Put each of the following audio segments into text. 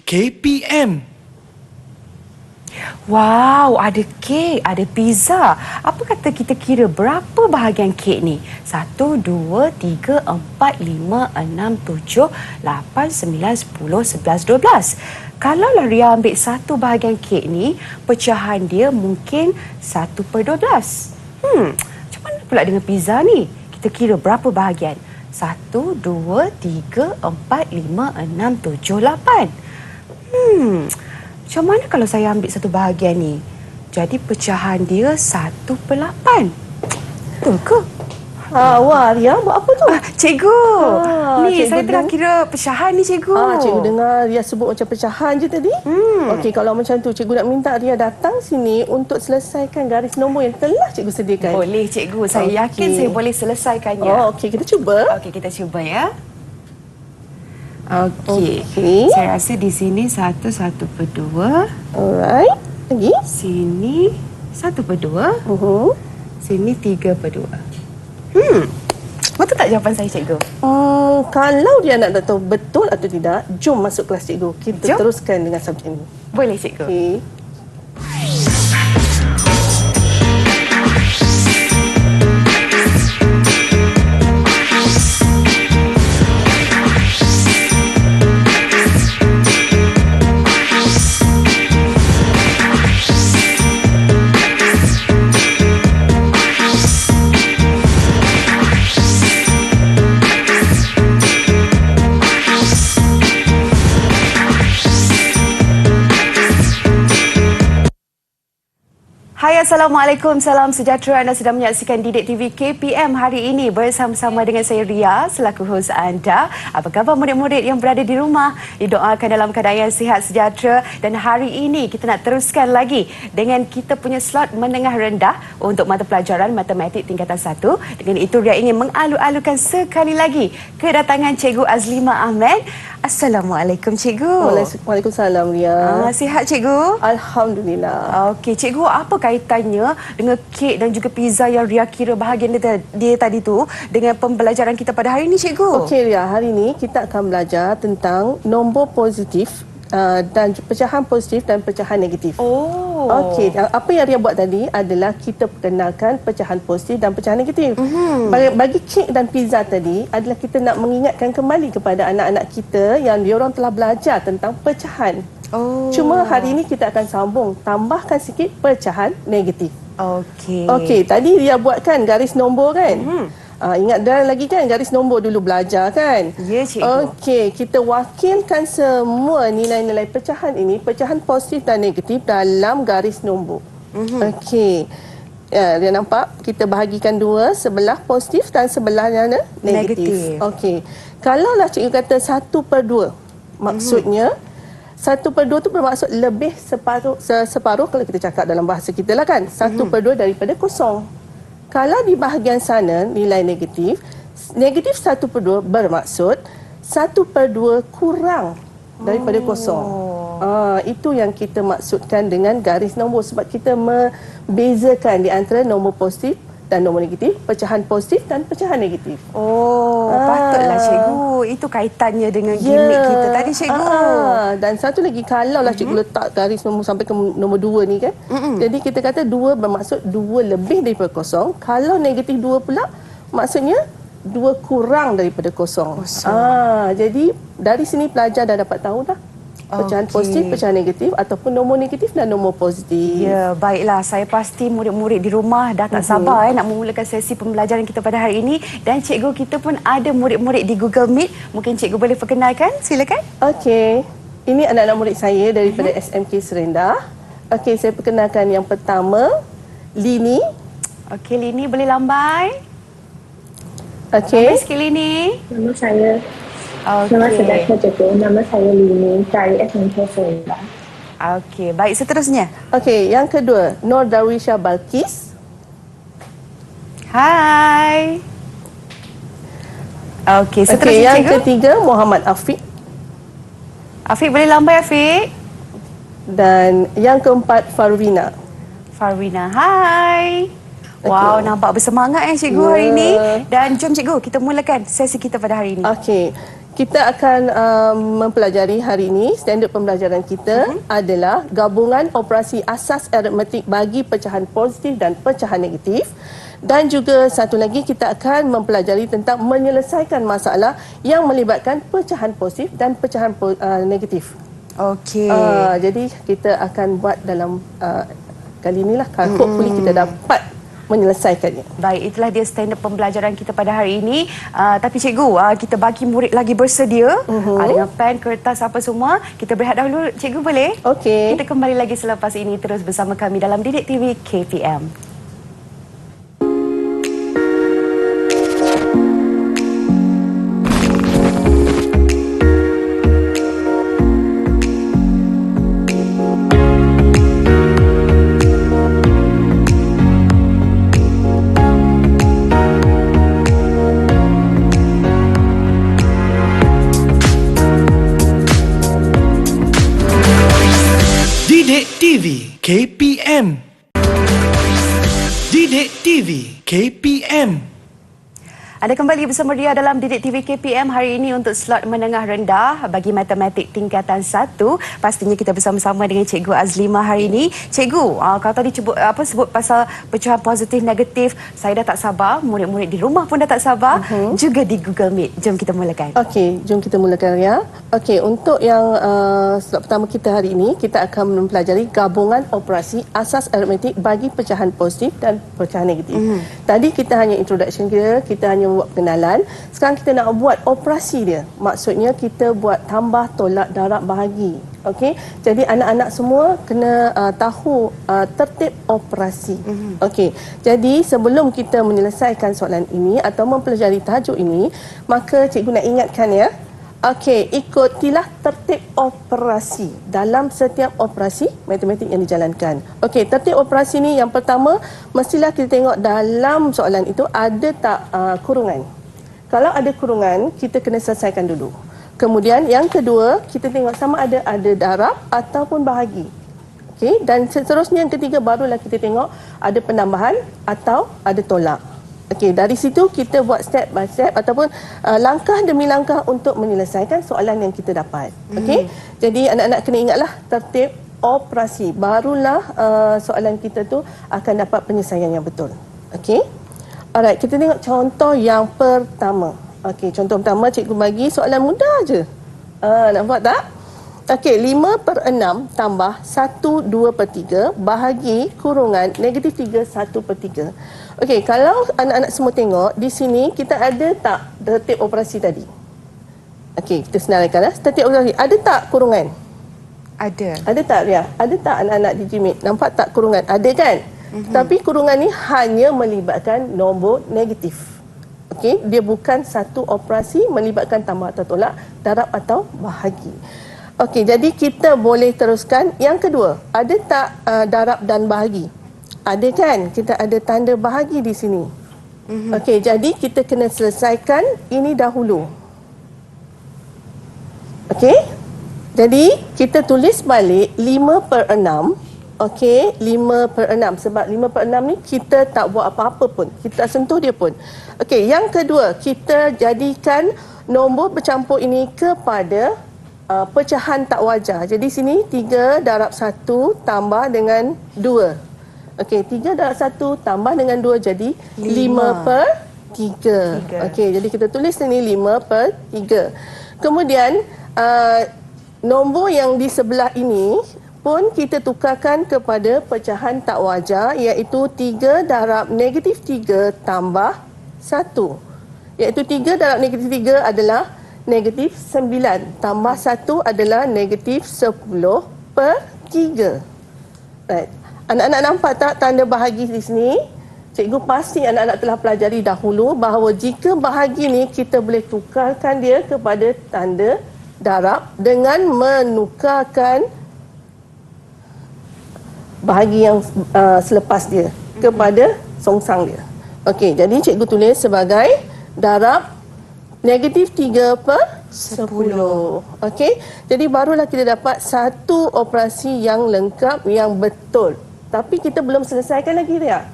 KPM. Wow, ada kek, ada pizza. Apa kata kita kira berapa bahagian kek ni? 1, 2, 3, 4, 5, 6, 7, 8, 9, 10, 11, 12. Kalau Ria ambil satu bahagian kek ni, pecahan dia mungkin 1/12. Macam mana pula dengan pizza ni? Kita kira berapa bahagian? 1, 2, 3, 4, 5, 6, 7, 8. Macam mana kalau saya ambil satu bahagian ni? Jadi pecahan dia 1/8. Betul ke? Wah, Ria buat apa tu? Cikgu, ni cikgu saya tengah kira pecahan ni, cikgu. Cikgu dengar Ria sebut macam pecahan je tadi. Okey, kalau macam tu, cikgu nak minta Ria datang sini untuk selesaikan garis nombor yang telah cikgu sediakan. Boleh, cikgu. Saya yakin saya boleh selesaikannya. Okey, kita cuba. Okey, kita cuba ya. Okey. Saya rasa di sini 1/2. Alright. Lagi? Sini 1/2. Sini 3/2. Betul tak jawapan saya, cikgu? Kalau dia nak tahu betul atau tidak, jom masuk kelas cikgu. Kita Jom. teruskan dengan subjek ini. Boleh, cikgu. Okey. Hai, Assalamualaikum. Salam sejahtera. Anda sedang menyaksikan Didik TV KPM hari ini bersama-sama dengan saya Ria selaku hos anda. Apa khabar murid-murid yang berada di rumah? Didoakan dalam keadaan yang sihat sejahtera. Dan hari ini kita nak teruskan lagi dengan kita punya slot menengah rendah untuk mata pelajaran Matematik tingkatan 1. Dengan itu Ria ingin mengalu-alukan sekali lagi kedatangan Cikgu Azlima Ahmed. Assalamualaikum, Cikgu. Waalaikumsalam, Ria. Sihat, Cikgu? Alhamdulillah. Okey, Cikgu, apa kaitannya dengan kek dan juga pizza yang Ria kira bahagian dia tadi tu dengan pembelajaran kita pada hari ini, Cikgu? Okey, Ria. Hari ini kita akan belajar tentang nombor positif dan pecahan positif dan pecahan negatif. Okey, apa yang Ria buat tadi adalah kita perkenalkan pecahan positif dan pecahan negatif. Bagi kek dan pizza tadi adalah kita nak mengingatkan kembali kepada anak-anak kita yang diorang telah belajar tentang pecahan. Cuma hari ini kita akan sambung, tambahkan sikit pecahan negatif. Okey, tadi Ria buatkan garis nombor kan? Ingat dah lagi kan garis nombor dulu belajar kan? Ya, cikgu. Okey, kita wakilkan semua nilai-nilai pecahan ini, pecahan positif dan negatif dalam garis nombor. Okey. Ya, dia nampak kita bahagikan dua, sebelah positif dan sebelahnya negatif. Okey. Kalaulah cikgu kata 1/2, maksudnya 1/2 tu bermaksud lebih separuh kalau kita cakap dalam bahasa kita lah kan. 1/2 daripada kosong. Kalau di bahagian sana nilai negatif 1/2 bermaksud 1/2 kurang daripada kosong. Itu yang kita maksudkan dengan garis nombor sebab kita membezakan di antara nombor positif dan nombor negatif, pecahan positif dan pecahan negatif. Patutlah, Cikgu. Itu kaitannya dengan gimmick kita tadi, Cikgu. Dan satu lagi, kalaulah cikgu letak garis nombor sampai ke nombor 2 ni kan. Jadi kita kata 2 bermaksud 2 lebih daripada kosong. Kalau negatif 2 pula, maksudnya 2 kurang daripada kosong. Jadi dari sini pelajar dah dapat tahu dah. Pecahan positif, pecahan negatif ataupun nombor negatif dan nombor positif. Ya, baiklah. Saya pasti murid-murid di rumah dah tak sabar nak memulakan sesi pembelajaran kita pada hari ini. Dan cikgu kita pun ada murid-murid di Google Meet. Mungkin cikgu boleh perkenalkan? Silakan. Okey. Ini anak-anak murid saya daripada SMK Serendah. Okey, saya perkenalkan yang pertama, Lini. Okey, Lini boleh lambai? Okey. Lambai sikit, Lini. Nama saya Nama sejahtera cikgu. Nama saya Lini dari SMK Serendah. Okey, baik, seterusnya. Okey, yang kedua, Nur Darwisha Balkis. Hai. Okey, seterusnya, Okey, yang cikgu. ketiga, Muhammad Afiq. Afiq boleh lambai, Afiq? Dan yang keempat, Farwina. Farwina, hai. Wow, nampak bersemangat cikgu hari ini. Dan jom cikgu, kita mulakan sesi kita pada hari ini. Okey. Kita akan mempelajari hari ini, standard pembelajaran kita adalah gabungan operasi asas aritmetik bagi pecahan positif dan pecahan negatif. Dan juga satu lagi kita akan mempelajari tentang menyelesaikan masalah yang melibatkan pecahan positif dan pecahan negatif. Okey. Jadi kita akan buat dalam kali inilah. Hopefully kita dapat menyelesaikannya. Baik, itulah dia standard pembelajaran kita pada hari ini. Tapi cikgu, kita bagi murid lagi bersedia dengan pen, kertas apa semua. Kita berehat dahulu, cikgu boleh? Okey. Kita kembali lagi selepas ini terus bersama kami dalam Didik TV KPM. Didik TV KPM. Didik TV KPM. Anda kembali bersama Ria dalam Didik TV KPM hari ini untuk slot menengah rendah bagi matematik tingkatan 1. Pastinya kita bersama-sama dengan Cikgu Azlimah hari ini. Cikgu, kalau tadi sebut pasal pecahan positif negatif, saya dah tak sabar, murid-murid di rumah pun dah tak sabar, juga di Google Meet. Jom kita mulakan. Okey, jom kita mulakan ya. Okey, untuk yang slot pertama kita hari ini, kita akan mempelajari gabungan operasi asas aritmetik bagi pecahan positif dan pecahan negatif. Tadi kita hanya introduction kita hanya buat pengenalan. Sekarang kita nak buat operasi dia. Maksudnya kita buat tambah, tolak, darab, bahagi. Okey. Jadi anak-anak semua kena tahu tertib operasi. Okey. Jadi sebelum kita menyelesaikan soalan ini atau mempelajari tajuk ini, maka cikgu nak ingatkan ya. Okey, ikutilah tertib operasi dalam setiap operasi matematik yang dijalankan. Okey, tertib operasi ni yang pertama, mestilah kita tengok dalam soalan itu ada tak kurungan. Kalau ada kurungan, kita kena selesaikan dulu. Kemudian yang kedua, kita tengok sama ada darab ataupun bahagi. Okey, dan seterusnya yang ketiga barulah kita tengok ada penambahan atau ada tolak. Okey, dari situ kita buat step by step ataupun langkah demi langkah untuk menyelesaikan soalan yang kita dapat. Okey. Jadi anak-anak kena ingatlah tertib operasi. Barulah soalan kita tu akan dapat penyelesaian yang betul. Okey. Alright, kita tengok contoh yang pertama. Okey, contoh pertama cikgu bagi soalan mudah je. Nampak tak? Okey, 5/6 tambah 1/2/3 bahagi kurungan negatif 3 1/3. Okey, kalau anak-anak semua tengok, di sini kita ada tak tertib operasi tadi? Okey, kita senaraikan. Tertib operasi. Ada tak kurungan? Ada. Ada tak, Ria? Ada tak anak-anak di Jimit? Nampak tak kurungan? Ada kan? Tapi kurungan ni hanya melibatkan nombor negatif. Okey, dia bukan satu operasi melibatkan tambah atau tolak, darab atau bahagi. Okey, jadi kita boleh teruskan. Yang kedua, ada tak darab dan bahagi? Ada kan? Kita ada tanda bahagi di sini. Okey, jadi kita kena selesaikan ini dahulu. Okey? Jadi, kita tulis balik 5/6. Okey, 5/6. Sebab 5/6 ni kita tak buat apa-apa pun. Kita tak sentuh dia pun. Okey, yang kedua, kita jadikan nombor bercampur ini kepada pecahan tak wajar. Jadi sini 3 darab 1 tambah dengan 2. Okey, 3 darab 1 tambah dengan 2 jadi 5/3. Okey, jadi kita tulis sini 5/3. Kemudian nombor yang di sebelah ini pun kita tukarkan kepada pecahan tak wajar, iaitu 3 darab negatif 3 tambah 1. Iaitu 3 darab negatif 3 adalah negatif 9 tambah 1 adalah negatif 10/3. Right. Anak-anak nampak tak tanda bahagi di sini? Cikgu pasti anak-anak telah pelajari dahulu bahawa jika bahagi ni kita boleh tukarkan dia kepada tanda darab dengan menukarkan bahagi yang selepas dia kepada songsang dia. Okey, jadi cikgu tulis sebagai darab negatif 3/10. Okey, jadi barulah kita dapat satu operasi yang lengkap, yang betul. Tapi kita belum selesaikan lagi Ria.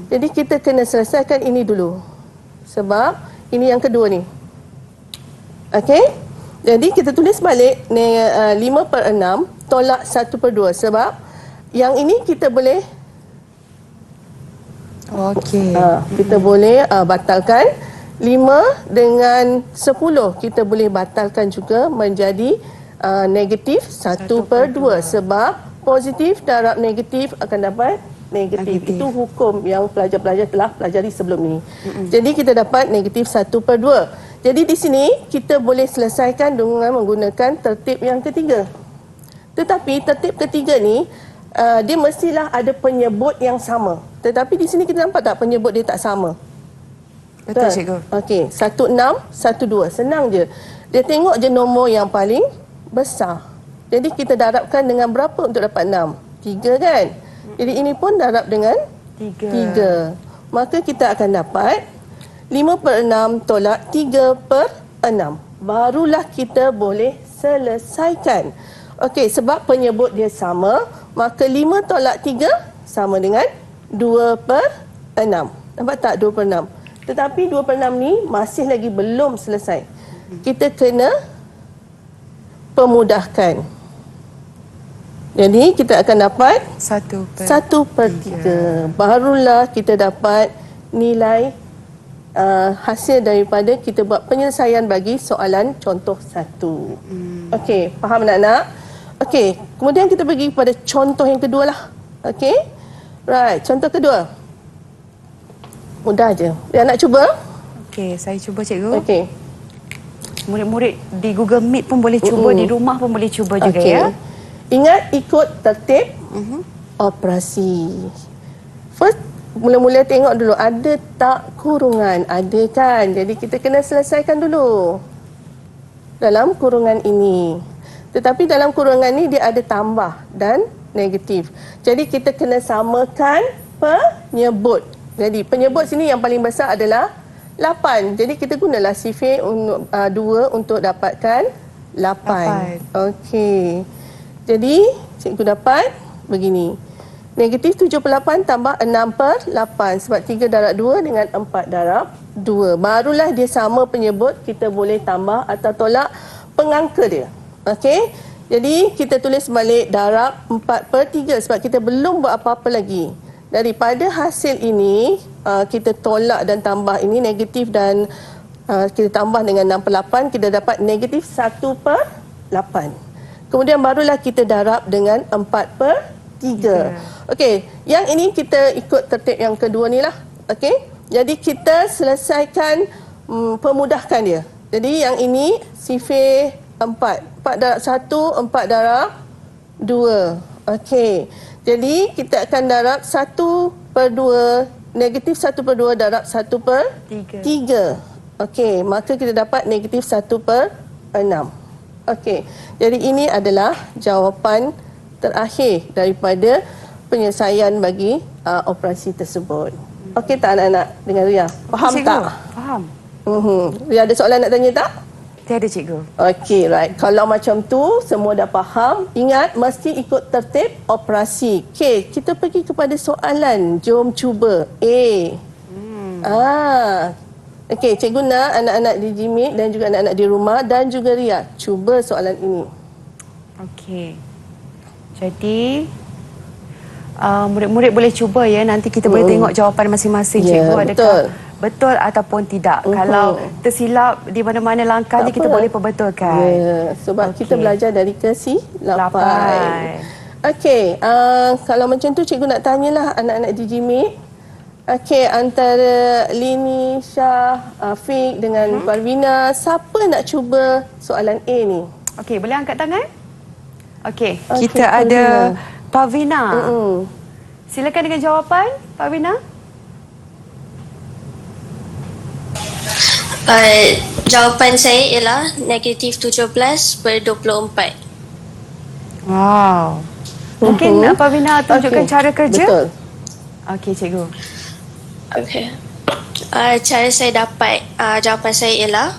Jadi kita kena selesaikan ini dulu. Sebab ini yang kedua ni. Okey? Jadi kita tulis balik 5/6 tolak 1/2. Sebab yang ini kita boleh kita boleh batalkan. 5 dengan 10 kita boleh batalkan juga menjadi negatif 1/2. Sebab positif darab negatif akan dapat negatif. Itu hukum yang pelajar-pelajar telah pelajari sebelum ini. Jadi kita dapat negatif 1/2. Jadi di sini kita boleh selesaikan dengan menggunakan tertib yang ketiga. Tetapi tertib ketiga ni dia mestilah ada penyebut yang sama. Tetapi di sini kita nampak tak penyebut dia tak sama? Betul, cikgu. Okey, 16, 12. Senang je. Dia tengok je nombor yang paling besar. Jadi kita darabkan dengan berapa untuk dapat 6? 3 kan? Jadi ini pun darab dengan 3. Maka kita akan dapat 5/6 tolak 3/6. Barulah kita boleh selesaikan. Okey, sebab penyebut dia sama, maka 5 tolak 3 sama dengan 2/6. Nampak tak 2/6? Tetapi 2/6 ni masih lagi belum selesai. Kita kena pemudahkan. Jadi kita akan dapat 1/3. Barulah kita dapat nilai hasil daripada kita buat penyelesaian bagi soalan contoh 1. Okey, faham anak-anak? Okey, kemudian kita pergi kepada contoh yang kedua lah. Okey? Right, contoh kedua. Mudah je. Dia nak cuba? Okey, saya cuba cikgu. Okey. Murid-murid di Google Meet pun boleh cuba, di rumah pun boleh cuba juga ya. Ingat ikut tertib operasi. First, mula-mula tengok dulu ada tak kurungan. Ada kan? Jadi kita kena selesaikan dulu dalam kurungan ini. Tetapi dalam kurungan ini dia ada tambah dan negatif. Jadi kita kena samakan penyebut. Jadi penyebut sini yang paling besar adalah 8. Jadi kita gunalah sifir 2 untuk dapatkan 8. Okey. Jadi cikgu dapat begini. Negatif 78 tambah 6/8. Sebab 3 darab 2 dengan 4 darab 2. Barulah dia sama penyebut. Kita boleh tambah atau tolak pengangka dia. Okey. Jadi kita tulis balik darab 4/3. Sebab kita belum buat apa-apa lagi. Daripada hasil ini, kita tolak dan tambah ini negatif dan kita tambah dengan 6/8, kita dapat negatif 1/8. Kemudian barulah kita darab dengan 4/3. Okey, yang ini kita ikut tertib yang kedua ni lah. Okey, jadi kita selesaikan pemudahkan dia. Jadi yang ini sifir 4. 4 darab 1, 4 darab 2. Okey. Jadi kita akan darab 1/2, negatif 1/2 darab 1/3. Okey, maka kita dapat negatif 1/6. Okey, jadi ini adalah jawapan terakhir daripada penyelesaian bagi operasi tersebut. Okey tak anak-anak dengan Ria? Faham tak? Faham. Ria ada soalan nak tanya tak? Tiada cikgu. Okey, right. Kalau macam tu semua dah faham, ingat mesti ikut tertib operasi. Okey, kita pergi kepada soalan. Jom cuba. Okey, cikgu nak anak-anak di Jimit dan juga anak-anak di rumah dan juga Ria cuba soalan ini. Okey. Jadi murid-murid boleh cuba ya, nanti kita boleh tengok jawapan masing-masing cikgu adakah betul ataupun tidak. Kalau tersilap di mana-mana langkahnya kita boleh perbetulkan. Ya, sebab kita belajar dari kesilapan. Okey, kalau macam tu cikgu nak tanyalah anak-anak di Jimit. Okey, antara Lini, Syah, Afiq dengan Parvina, siapa nak cuba soalan A ni? Okey, boleh angkat tangan? Okey, kita ada Parvina. Silakan dengan jawapan, Parvina. Jawapan saya ialah negatif 17/24. Wow. Mungkin Parvina tunjukkan cara kerja? Betul. Okey, cikgu. Okey. Cara saya dapat jawapan saya ialah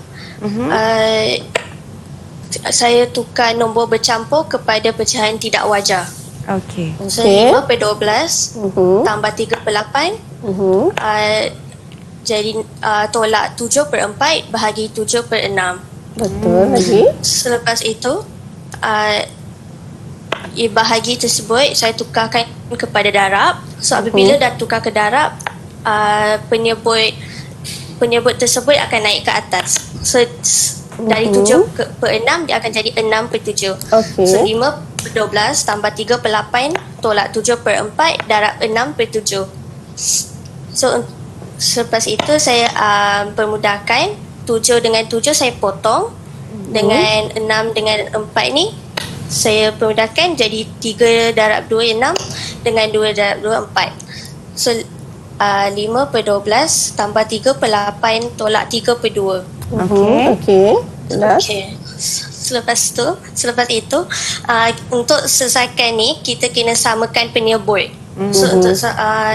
saya tukar nombor bercampur kepada pecahan tidak wajar. Okey. So Okey. 5 per 12 tambah 3 per 8 jadi tolak 7 per 4 bahagi 7 per 6. Betul lagi. Selepas itu bahagi tersebut saya tukarkan kepada darab. So apabila dah tukar ke darab, penyebut tersebut akan naik ke atas. So dari 7 per 6 dia akan jadi 6 per 7. Okey. So 5 per 12 tambah 3 per 8 tolak 7 per 4 darab 6 per 7. So selepas itu saya permudahkan 7 dengan 7 saya potong, dengan 6 dengan 4 ni saya permudahkan jadi 3 darab 2 6 dengan 2 darab 2 4. So 5 per 12 tambah 3 per 8 tolak 3 per 2. Okey. Jelas. Okay. Selepas itu untuk selesaikan ni kita kena samakan penyebut. So untuk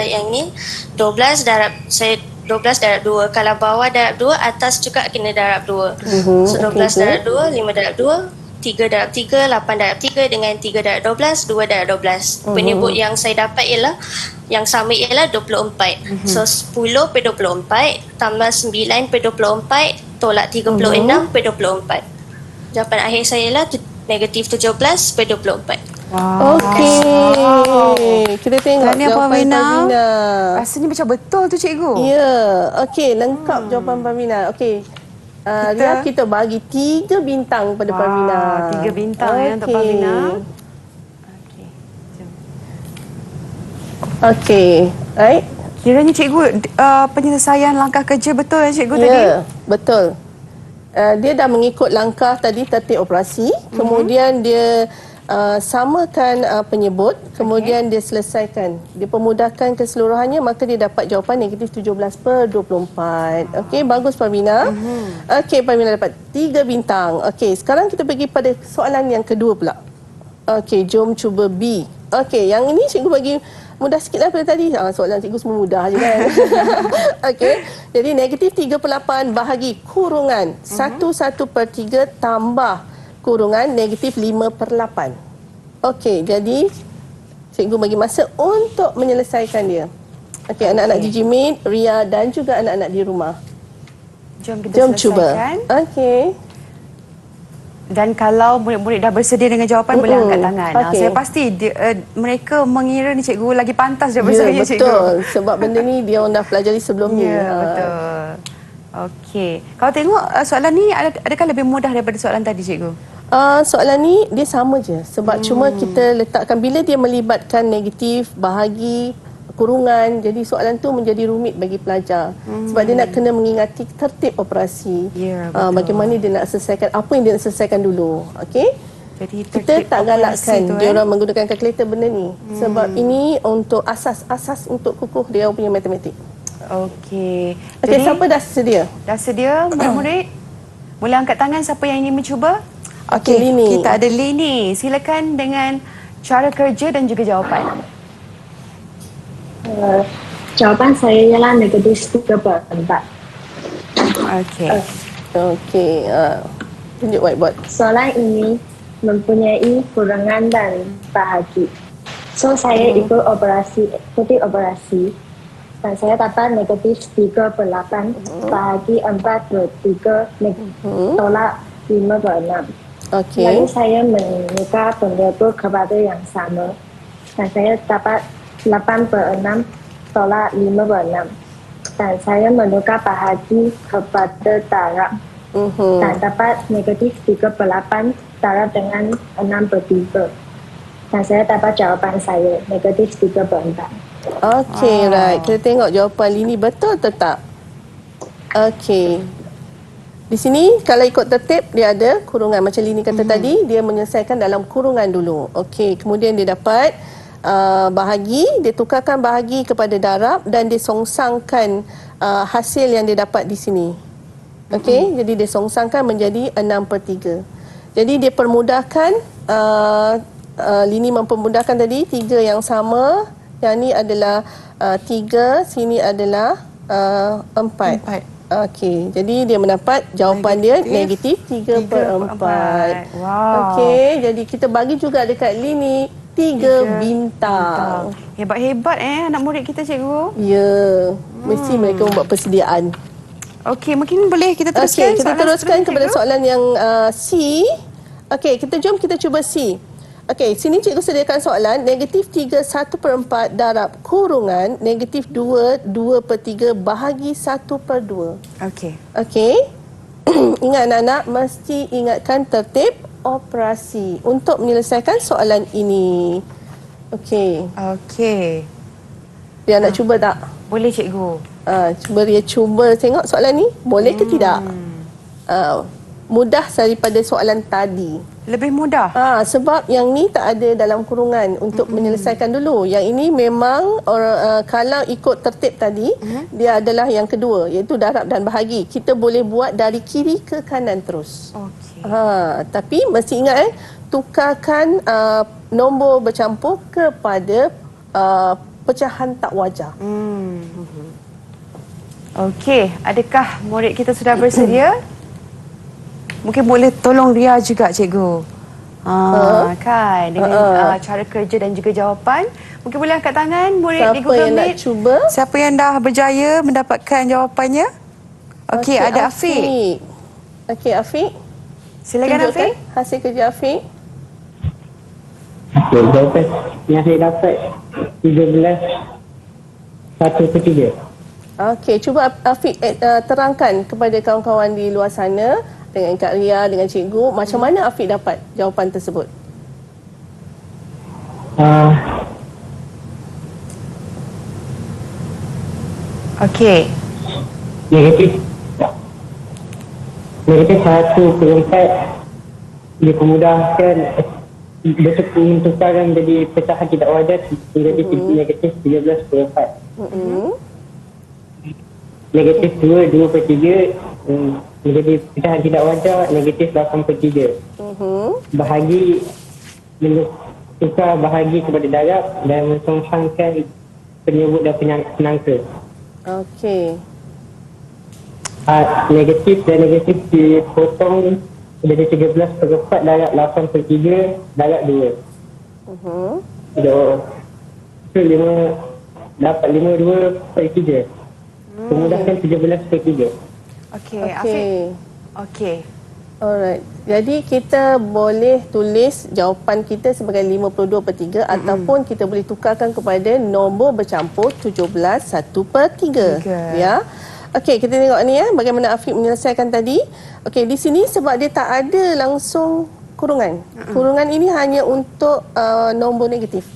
yang ni 12 darab 2. Kalau bawah darab 2, atas juga kena darab 2. So 12 darab 2, 5 darab 2, 3 darab 3, 8 darab 3 dengan 3 darab 12, 2 darab 12. Penyebut yang saya dapat ialah yang sama ialah 24. So 10 per 24 tambah 9 per 24 tolak 36 per 24. Jawapan akhir saya ialah negatif 17 per 24. Okey. Kita tengok Tahniah, jawapan Parmina. Parmina. Rasanya macam betul tu cikgu. Ya. Okey, lengkap jawapan Parmina. Okey. Ria, kita bagi 3 bintang pada Parmina. 3 bintang untuk Parmina. Okey. Jom. Okey. Right? Kiranya cikgu penyelesaian langkah kerja betul ya cikgu tadi? Ya, betul. Dia dah mengikut langkah tadi tertib operasi, kemudian dia samakan penyebut, kemudian dia selesaikan. Dia pemudahkan keseluruhannya, maka dia dapat jawapan negatif 17 per 24. Okey, bagus Parmina. Okey, Parmina dapat 3 bintang. Okey, sekarang kita pergi pada soalan yang kedua pula. Okey, jom cuba B. Okey, yang ini cikgu bagi mudah sikit lah daripada tadi. Soalan cikgu semua mudah je kan. Okey, jadi negatif 3 per 8 bahagi kurungan 1 per 3 tambah kurungan negatif 5 per 8. Okey, jadi cikgu bagi masa untuk menyelesaikan dia. Okey, anak-anak Jijimit, Ria dan juga anak-anak di rumah. Jom kita Jom cuba. selesaikan. Okey. Dan kalau murid-murid dah bersedia dengan jawapan, boleh angkat tangan. Okey. Saya pasti mereka mengira ni cikgu lagi pantas daripada Ya, saya cikgu. betul. Sebab benda ni dia orang dah pelajari sebelum ni. Ya, betul. Okey. Kalau tengok soalan ni adakah lebih mudah daripada soalan tadi cikgu? Soalan ni dia sama je. Sebab cuma kita letakkan bila dia melibatkan negatif, bahagi, kurungan. Jadi soalan tu menjadi rumit bagi pelajar. Sebab dia nak kena mengingati tertib operasi. Ya, betul. Bagaimana dia nak selesaikan, apa yang dia nak selesaikan dulu. Okey? Jadi Kita tak galakkan dia orang menggunakan kalkulator benda ni. Sebab ini untuk asas untuk kukuh dia punya matematik. Okey. Okey, siapa dah sedia? Dah sedia murid-murid? Boleh angkat tangan siapa yang ingin mencuba? Okey, Lini. Kita ada Lini. Silakan dengan cara kerja dan juga jawapan. Jawapan saya ialah negatif 3 per 4. Okey. Okey, tunjuk whiteboard. Soalan ini mempunyai kurungan dan bahagi. So saya ikut kutip operasi dan saya dapat negatif 3 per 8 bahagi 4 per 3 tolak 5 per 6. Okey. Lalu saya menukar penyebut kepada yang sama dan saya dapat 8 per 6 tolak 5 per 6. Dan saya menukar bahagi kepada darab dan dapat negatif 3 per 8 darab dengan 6 per 3. Dan saya dapat jawapan saya negatif 3 per 4. Okey, right. Kita tengok jawapan Lini betul atau tak? Okey. Di sini kalau ikut tertib dia ada kurungan macam Lini kata tadi, dia menyelesaikan dalam kurungan dulu. Okey, kemudian dia dapat bahagi, dia tukarkan bahagi kepada darab dan dia songsangkan hasil yang dia dapat di sini. Okey, jadi dia songsangkan menjadi 6 per 3. Jadi dia permudahkan, Lini mempermudahkan tadi 3 yang sama. Yang ni adalah 3, sini adalah 4. Okey, jadi dia mendapat jawapan dia negatif 3 per 4. Wow. Okey, jadi kita bagi juga dekat Lini 3 bintang. Hebat-hebat anak murid kita, cikgu. Ya, mesti mereka membuat persediaan. Okey, mungkin boleh kita teruskan Okey, kita soalan teruskan seterusnya, kepada cikgu? soalan yang C. Okey, jom kita cuba C. Okey, sini cikgu sediakan soalan negatif 3 1/4 darab kurungan negatif 2 2/3 bahagi 1/2. Okey. Okey. Ingat anak-anak, mesti ingatkan tertib operasi untuk menyelesaikan soalan ini. Okey. Okey. Dia nak cuba tak? Boleh, cikgu. Cuba dia cuba tengok soalan ni. Boleh ke tidak? Mudah daripada soalan tadi. Lebih mudah. Sebab yang ni tak ada dalam kurungan untuk menyelesaikan dulu. Yang ini memang kalau ikut tertib tadi, dia adalah yang kedua, iaitu darab dan bahagi. Kita boleh buat dari kiri ke kanan terus. Okey. Tapi mesti ingat tukarkan nombor bercampur kepada pecahan tak wajar. Okey, adakah murid kita sudah bersedia? Mungkin boleh tolong Ria juga, cikgu. Kan, dengan cara kerja dan juga jawapan. Mungkin boleh angkat tangan murid di Siapa Google yang nak Meet. cuba? Siapa yang dah berjaya mendapatkan jawapannya? Okey, ada Afiq. Okey, Afiq. Silakan, Tunjukkan Afiq. hasil kerja Afiq. Jawapan yang saya dapat 13 1/3. Okey, cuba Afiq terangkan kepada kawan-kawan di luar sana dengan Kak Ria, dengan cikgu, macam mana Afiq dapat jawapan tersebut? Okey. Negatif 1/4 dipermudahkan mentukarkan menjadi pecahan tidak wajar menjadi negatif 13/4. Negatif 2 2/3 menjadi pecahan tidak wajar negatif 8/3. Bahagi tukar bahagi kepada darab dan mensongsangkan penyebut dan penangka. Okey. Negatif dan negatif dipotong menjadi 13/4 darab 8/3 darab 2. So 5 dapat 52/3. Memudahkan 17/3. Okey, Afiq. Okey. Alright. Jadi kita boleh tulis jawapan kita sebagai 52/3 ataupun kita boleh tukarkan kepada nombor bercampur 17 1/3. Ya. Okey, kita tengok ni bagaimana Afiq menyelesaikan tadi. Okey, di sini sebab dia tak ada langsung kurungan. Kurungan ini hanya untuk nombor negatif.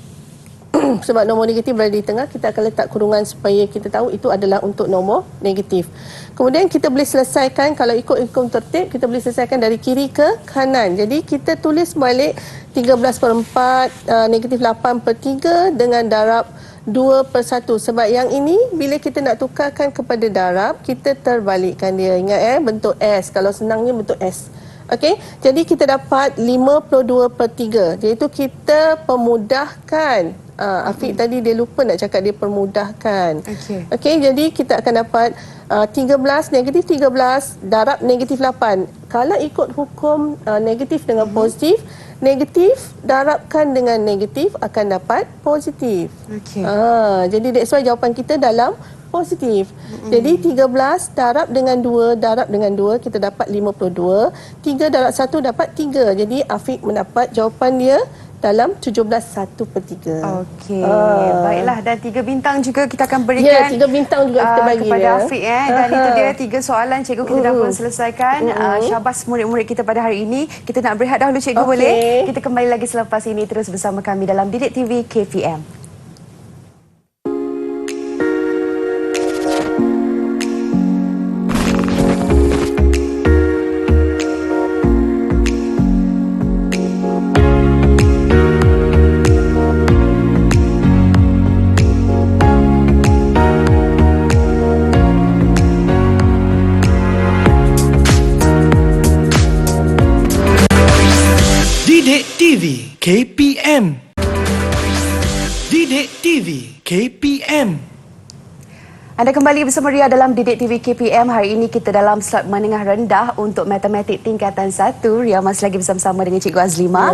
Sebab nombor negatif berada di tengah, kita akan letak kurungan supaya kita tahu itu adalah untuk nombor negatif. Kemudian kita boleh selesaikan, kalau ikut hukum tertib, kita boleh selesaikan dari kiri ke kanan. Jadi kita tulis balik 13/4 negatif 8/3 dengan darab 2/1. Sebab yang ini bila kita nak tukarkan kepada darab, kita terbalikkan dia. Ingat bentuk S. Kalau senangnya bentuk S. Okey, jadi kita dapat 52/3. Iaitu kita pemudahkan. Afiq tadi dia lupa nak cakap dia permudahkan. Okey, jadi kita akan dapat 13 negatif 13 darab negatif 8. Kalau ikut hukum negatif dengan positif, negatif darabkan dengan negatif akan dapat positif. Okey. Jadi that's why jawapan kita dalam positif. Jadi 13 darab dengan 2 darab dengan 2 kita dapat 52. 3 darab 1 dapat 3. Jadi Afiq mendapat jawapan dia dalam 17 1/3. Okey. Baiklah, dan 3 bintang juga kita akan berikan. Ya, 3 bintang juga kita bagi kepada dia. Afiq dan itu dia 3 soalan cikgu kita dah pun selesaikan. Syabas murid-murid kita pada hari ini. Kita nak berehat dahulu, cikgu, boleh? Kita kembali lagi selepas ini terus bersama kami dalam Didik TV KPM. Didik TV KPM. Didik TV KPM. Anda kembali bersama Ria dalam Didik TV KPM. Hari ini kita dalam slot menengah rendah untuk matematik tingkatan 1. Ria masih lagi bersama-sama dengan Cikgu Azlima.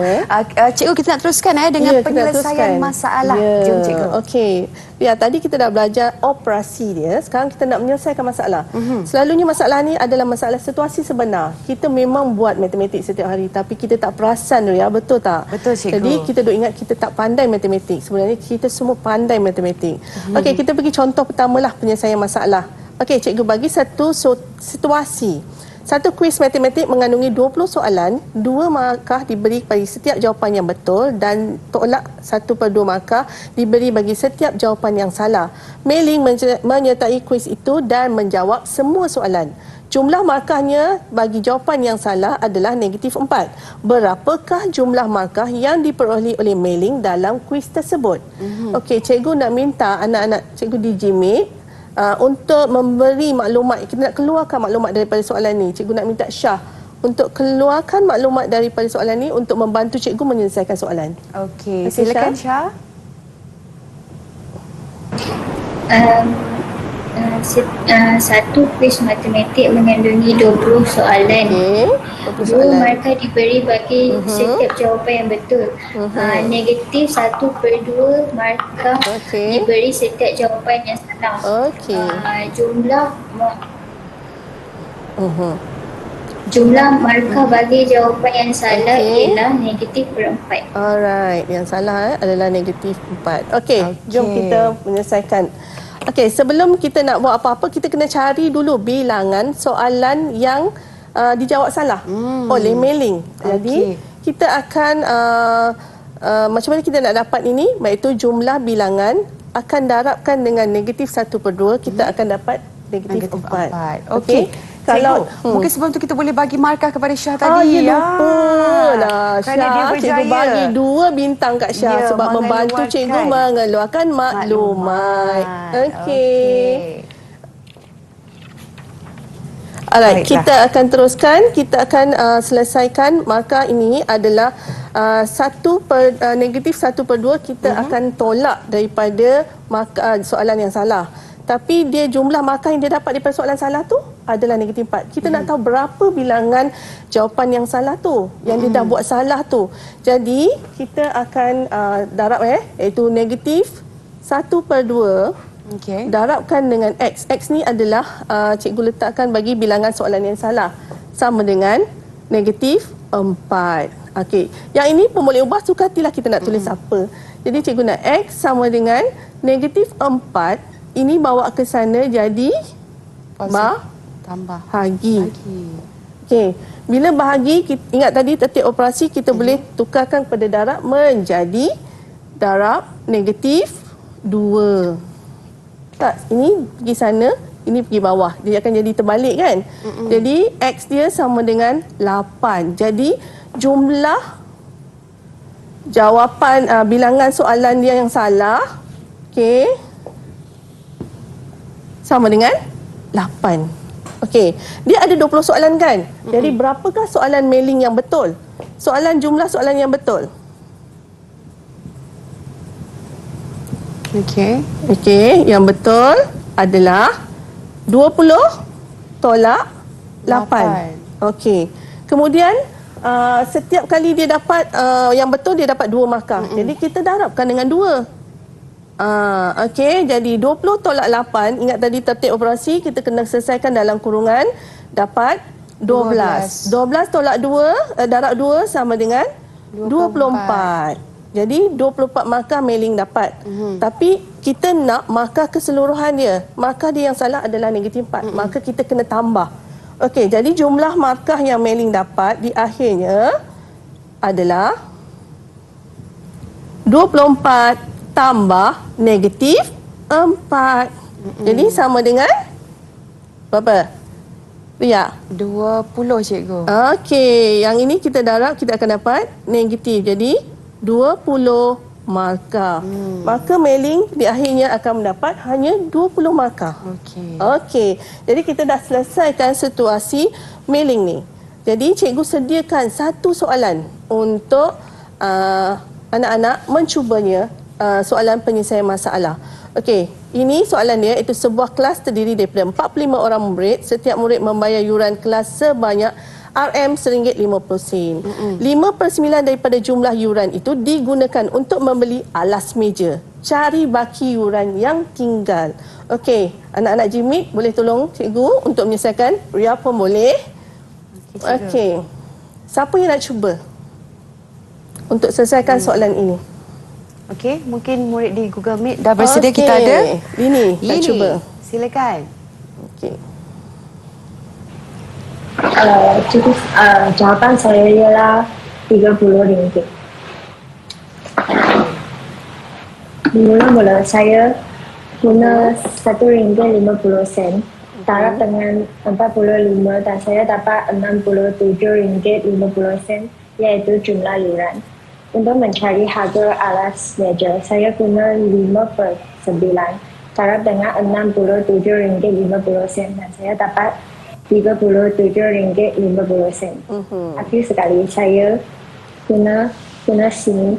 Cikgu, kita nak teruskan dengan penyelesaian masalah. Jom Cikgu. Okey. Ria, tadi kita dah belajar operasi dia. Sekarang kita nak menyelesaikan masalah. Selalunya masalah ni adalah masalah situasi sebenar. Kita memang buat matematik setiap hari tapi kita tak perasan, Ria. Betul tak? Betul, Cikgu. Jadi kita duk ingat kita tak pandai matematik. Sebenarnya kita semua pandai matematik. Okey, kita pergi contoh pertamalah penyelesaian masalah. Okey, cikgu bagi satu situasi. Satu kuis matematik mengandungi 20 soalan, 2 markah diberi bagi setiap jawapan yang betul dan tolak 1/2 markah diberi bagi setiap jawapan yang salah. Mei-ling menyertai kuis itu dan menjawab semua soalan. Jumlah markahnya bagi jawapan yang salah adalah -4. Berapakah jumlah markah yang diperoleh oleh Mei-ling dalam kuis tersebut? Okey, cikgu nak minta anak-anak cikgu di Jimmy untuk memberi maklumat. Kita nak keluarkan maklumat daripada soalan ni. Cikgu nak minta Syah untuk keluarkan maklumat daripada soalan ni untuk membantu cikgu menyelesaikan soalan. Okey, silakan Syah. Satu kuis matematik mengandungi 20 soalan. Dua markah diberi bagi setiap jawapan yang betul. -1/2 markah diberi setiap jawapan yang salah. Jumlah markah bagi jawapan yang salah ialah -4. Alright, yang salah adalah -4. Okey, jom kita menyelesaikan. Okey, sebelum kita nak buat apa-apa, kita kena cari dulu bilangan soalan yang dijawab salah oleh Mei-ling. Jadi, kita akan macam mana kita nak dapat ini, iaitu jumlah bilangan akan darabkan dengan -1/2, kita akan dapat -4. Okey. Kalau mungkin sebelum tu kita boleh bagi markah kepada Syah tadi. Lupa lah Syah. Cikgu bagi 2 bintang kat Syah sebab membantu cikgu mengeluarkan maklumat. Okey. Alright, kita akan teruskan. Kita akan selesaikan markah ini adalah -1/2 kita akan tolak daripada markah soalan yang salah. Tapi dia jumlah markah yang dia dapat daripada soalan salah tu adalah -4. Kita nak tahu berapa bilangan jawapan yang salah tu, yang dia dah buat salah tu. Jadi, kita akan darab iaitu -1/2 darabkan dengan X. X ni adalah cikgu letakkan bagi bilangan soalan yang salah. Sama dengan -4. Okey. Yang ini pun boleh ubah, suka hatilah kita nak tulis apa. Jadi, cikgu nak X sama dengan -4. Ini bawa ke sana jadi bahagi. Okey. Bila bahagi, ingat tadi tertib operasi kita boleh tukarkan kepada darab menjadi darab -2. Tak, ini pergi sana, ini pergi bawah. Dia akan jadi terbalik kan? Jadi X dia sama dengan 8. Jadi jumlah jawapan bilangan soalan dia yang salah, okey, sama dengan 8. Okey, dia ada 20 soalan kan? Jadi berapakah soalan Mei-ling yang betul? Jumlah soalan yang betul. Okey, yang betul adalah 20 tolak 8. Okey. Kemudian setiap kali dia dapat yang betul dia dapat 2 markah. Jadi kita darabkan dengan 2. Okey, jadi 20 tolak 8, ingat tadi tertib operasi, kita kena selesaikan dalam kurungan, dapat 12. 12 tolak 2, darab 2 sama dengan 24. Jadi 24 markah Mei-ling dapat. Tapi kita nak markah keseluruhan dia. Markah dia yang salah adalah -4. Maka kita kena tambah. Okey, jadi jumlah markah yang Mei-ling dapat di akhirnya adalah 24 tambah -4. Jadi sama dengan berapa? Ria? 20 cikgu. Okey, yang ini kita darab, kita akan dapat negatif. Jadi 20 markah. Maka Mei-ling di akhirnya akan mendapat hanya 20 markah. Okey. Jadi kita dah selesaikan situasi Mei-ling ni. Jadi cikgu sediakan satu soalan untuk anak-anak mencubanya, soalan penyelesaian masalah. Okey, Ini soalan dia, itu sebuah kelas terdiri daripada 45 orang murid. Setiap murid membayar yuran kelas sebanyak RM RM1.50. 5/9 daripada jumlah yuran itu digunakan untuk membeli alas meja. Cari baki yuran yang tinggal. Okey, anak-anak Jimmy boleh tolong cikgu untuk menyelesaikan? Ria pun boleh. Okey. Siapa yang nak cuba untuk selesaikan soalan ini? Okey, mungkin murid di Google Meet dah bersedia. Kita ada Lini, nak cuba. Silakan. Okey. Jawapan saya ialah RM30. Mula-mula saya guna RM1.50. Taraf dengan 45 dan saya dapat RM67.50 iaitu jumlah yuran. Untuk mencari harga alas meja, saya guna 5/9. Taraf dengan RM67.50 dan saya dapat RM37.50. Akhir sekali saya guna sini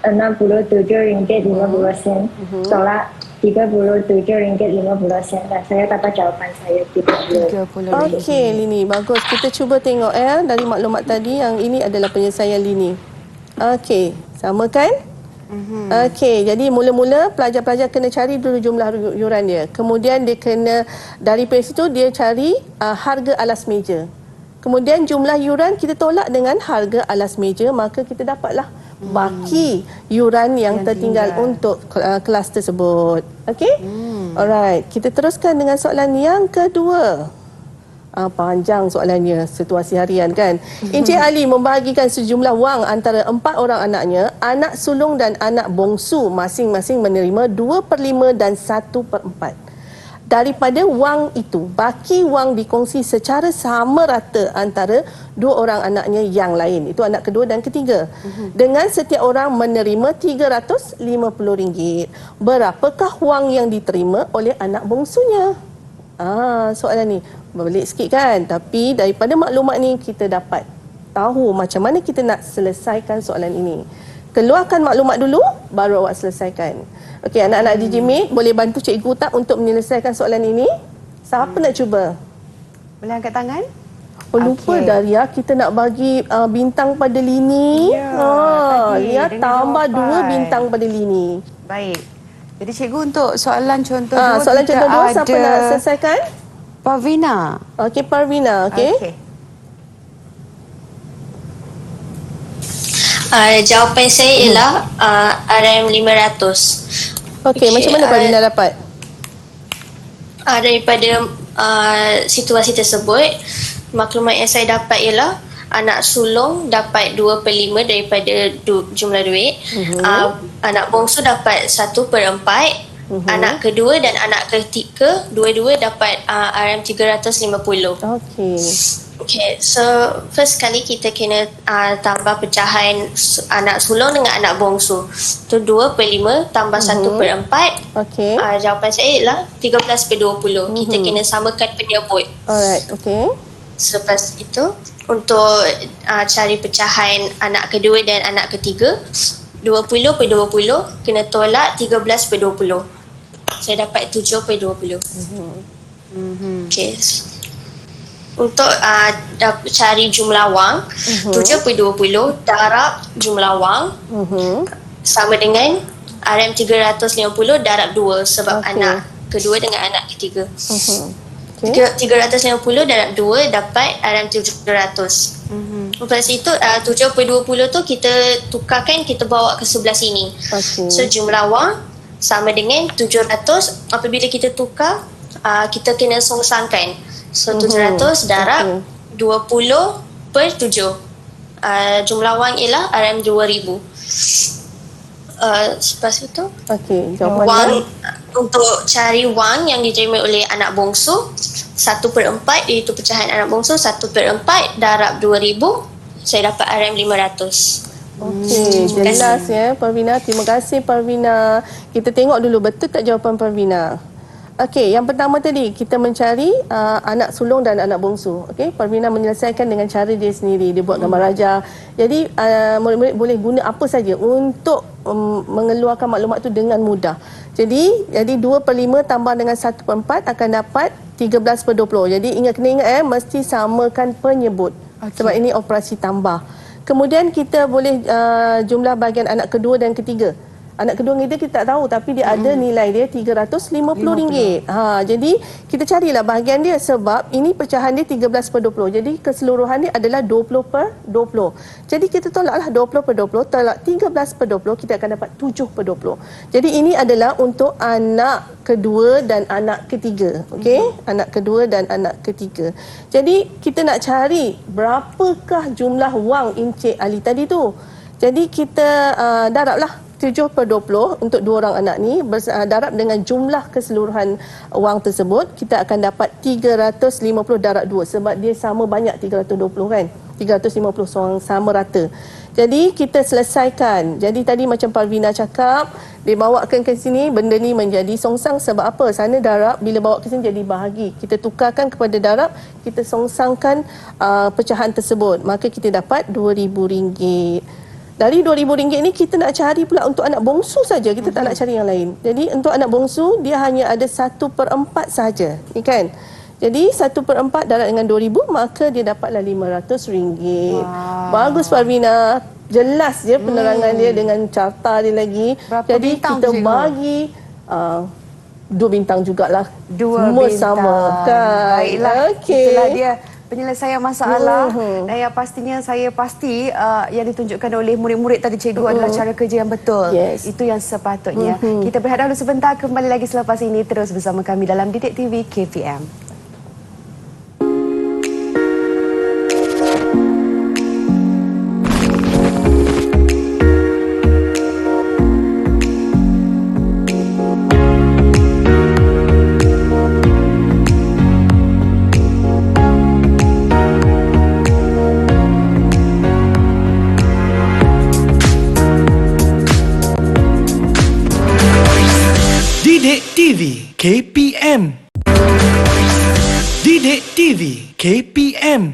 RM67.50 tolak RM37.50 dan saya dapat jawapan saya RM30. Okey Lini, bagus. Kita cuba tengok dari maklumat tadi yang ini adalah penyelesaian Lini. Okey, sama kan? Okey, jadi mula-mula pelajar-pelajar kena cari dulu jumlah yuran dia. Kemudian dia kena daripada situ dia cari harga alas meja. Kemudian jumlah yuran kita tolak dengan harga alas meja, maka kita dapatlah baki yuran yang tertinggal untuk kelas tersebut. Okey? Alright, kita teruskan dengan soalan yang kedua. Panjang soalannya, situasi harian kan. Encik Ali membahagikan sejumlah wang antara 4 orang anaknya. Anak sulung dan anak bongsu masing-masing menerima 2/5 dan 1/4. Daripada wang itu, baki wang dikongsi secara sama rata antara 2 orang anaknya yang lain. Itu anak kedua dan ketiga. Dengan setiap orang menerima RM350. Berapakah wang yang diterima oleh anak bongsunya? Soalan ni berbalik sikit kan, tapi daripada maklumat ni kita dapat tahu macam mana kita nak selesaikan soalan ini. Keluarkan maklumat dulu, baru awak selesaikan. Okey, anak-anak DJ Mate, boleh bantu cikgu tak untuk menyelesaikan soalan ini? Siapa nak cuba? Boleh angkat tangan? Lupa Daria, kita nak bagi bintang pada Lini. Lia tambah 2 bintang pada Lini. Baik. Jadi cikgu untuk soalan contoh soalan contoh 2 siapa nak selesaikan? Parvina. Okey, Parvina. Okey. Jawapan saya ialah RM500. Okey, macam mana Parvina dapat? Daripada situasi tersebut, maklumat yang saya dapat ialah anak sulung dapat 2/5 daripada jumlah duit. Anak bongsu dapat 1/4. Anak kedua dan anak ketiga dua-dua dapat RM350. Okay, so first kali kita kena tambah pecahan anak sulung dengan anak bongsu. Tu 2/5 tambah 1/4. Okay. Jawapan saya ialah 13/20. Kita kena samakan penyebut. Alright, okay. Selepas itu, untuk cari pecahan anak kedua dan anak ketiga, 20/20 kena tolak 13/20. Saya dapat 7/20. Okay. Untuk cari jumlah wang, 7/20 darab jumlah wang sama dengan RM350 darab 2 sebab anak kedua dengan anak ketiga. 350 darab 2 dapat RM700. Lepas itu 7/20 tu kita tukarkan, kita bawa ke sebelah sini. So jumlah wang sama dengan 700. Apabila kita tukar, kita kena songsangkan. So 700 darab 20/7. Jumlah wang ialah RM2000. Lepas itu wang, untuk cari wang yang diterima oleh anak bongsu, 1/4 iaitu pecahan anak bongsu, 1/4 darab 2000, saya dapat RM500. Okey, jelas ya Parvina. Terima kasih Parvina. Kita tengok dulu betul tak jawapan Parvina. Okey, yang pertama tadi kita mencari anak sulung dan anak bongsu. Okey, Parvina menyelesaikan dengan cara dia sendiri. Dia buat gambar raja. Jadi murid-murid boleh guna apa saja untuk mengeluarkan maklumat tu dengan mudah. Jadi 2/5 tambah dengan 1/4 akan dapat 13/20. Jadi kena ingat mesti samakan penyebut. Sebab ini operasi tambah. Kemudian kita boleh jumlah bahagian anak kedua dan ketiga. Anak kedua kita tak tahu tapi dia ada nilai dia RM350. Jadi kita carilah bahagian dia sebab ini pecahan dia 13/20. Jadi keseluruhan dia adalah 20/20. Jadi kita tolaklah 20/20, tolak 13/20, kita akan dapat 7/20. Jadi ini adalah untuk anak kedua dan anak ketiga. Okey? Anak kedua dan anak ketiga. Jadi kita nak cari berapakah jumlah wang Encik Ali tadi tu. Jadi kita darablah 7/20 untuk dua orang anak ni, darab dengan jumlah keseluruhan wang tersebut, kita akan dapat 350 darab 2 sebab dia sama banyak 320 kan. 350 sama rata. Jadi kita selesaikan. Jadi tadi macam Parvina cakap, dia bawakan ke sini, benda ni menjadi songsang sebab apa? Sana darab, bila bawa ke sini jadi bahagi. Kita tukarkan kepada darab, kita songsangkan pecahan tersebut. Maka kita dapat RM2,000. Dari RM2,000 ni kita nak cari pula untuk anak bongsu saja. Kita tak nak cari yang lain. Jadi untuk anak bongsu dia hanya ada 1/4 saja. Ni kan. Jadi 1/4 darab dengan RM2,000 maka dia dapatlah RM500. Bagus Parvina. Jelas je penerangan dia dengan carta dia lagi. Berapa jadi bintang kita cikgu? bagi 2 bintang jugalah. 2 Semua bintang. sama kan. Baiklah. Okey. Itulah dia penyelesaian masalah. Dan yang pastinya saya pasti yang ditunjukkan oleh murid-murid tadi cikgu adalah cara kerja yang betul. Yes. Itu yang sepatutnya. Kita berehat dahulu sebentar, kembali lagi selepas ini terus bersama kami dalam Didik TV KPM. Didik TV KPM. Didik TV KPM.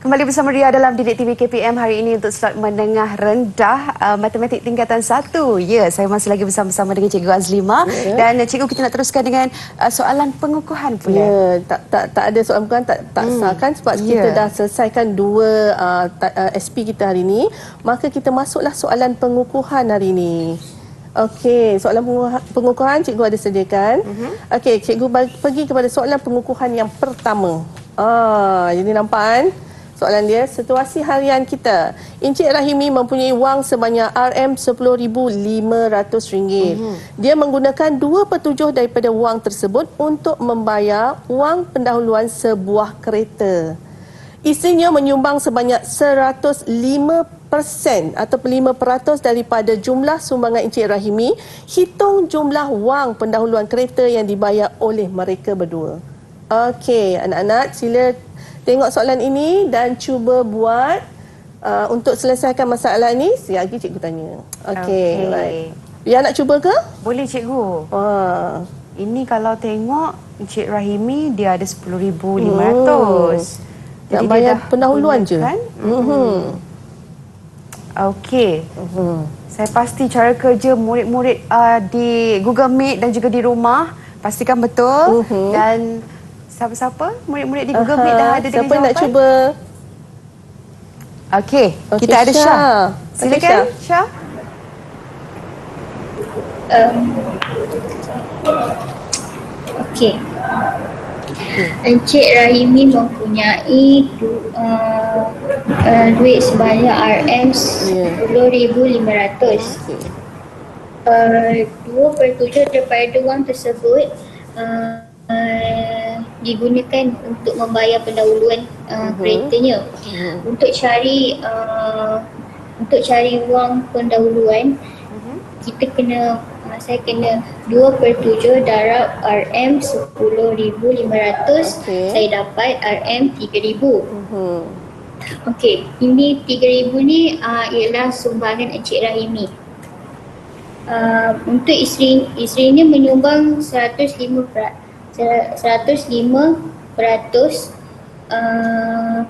Kembali bersama Ria dalam Didik TV KPM hari ini untuk slot menengah rendah matematik tingkatan 1. Ya, saya masih lagi bersama-sama dengan Cikgu Azlima dan Cikgu kita nak teruskan dengan soalan pengukuhan pula. Ya, tak ada soalan pengukuhan tak sah kan sebab kita dah selesaikan dua SP kita hari ini, maka kita masuklah soalan pengukuhan hari ini. Okey, soalan pengukuhan cikgu ada sediakan. Okey, cikgu pergi kepada soalan pengukuhan yang pertama. Jadi nampak kan? Soalan dia, situasi harian kita. Encik Rahimi mempunyai wang sebanyak RM10,500. Dia menggunakan 2/7 daripada wang tersebut untuk membayar wang pendahuluan sebuah kereta. Isterinya menyumbang sebanyak 105% atau 5% daripada jumlah sumbangan Encik Rahimi. Hitung jumlah wang pendahuluan kereta yang dibayar oleh mereka berdua. Okey, anak-anak sila tengok soalan ini dan cuba buat untuk selesaikan masalah ini. Sekejap lagi cikgu tanya. Okey, baik. Ya, nak cuba ke? Boleh cikgu. Ini kalau tengok Encik Rahimi dia ada 10,500. Nak bayar pendahuluan je. Okey. Saya pasti cara kerja murid-murid di Google Meet dan juga di rumah pastikan betul. Dan siapa-siapa murid-murid di Google Meet dah ada dengan siapa jawapan? nak cuba? Okey, kita ada Syah. Silakan Syah. Okey. Encik Rahimi mempunyai duit sebanyak RM10,500. 2/7 daripada wang tersebut digunakan untuk membayar pendahuluan keretanya. Untuk cari wang pendahuluan, kita kena saya kena 2/7 darab RM10,500. Saya dapat RM3,000. Okey, ini 3,000 ni ialah sumbangan Encik Rahimi. Untuk isterinya menyumbang 105%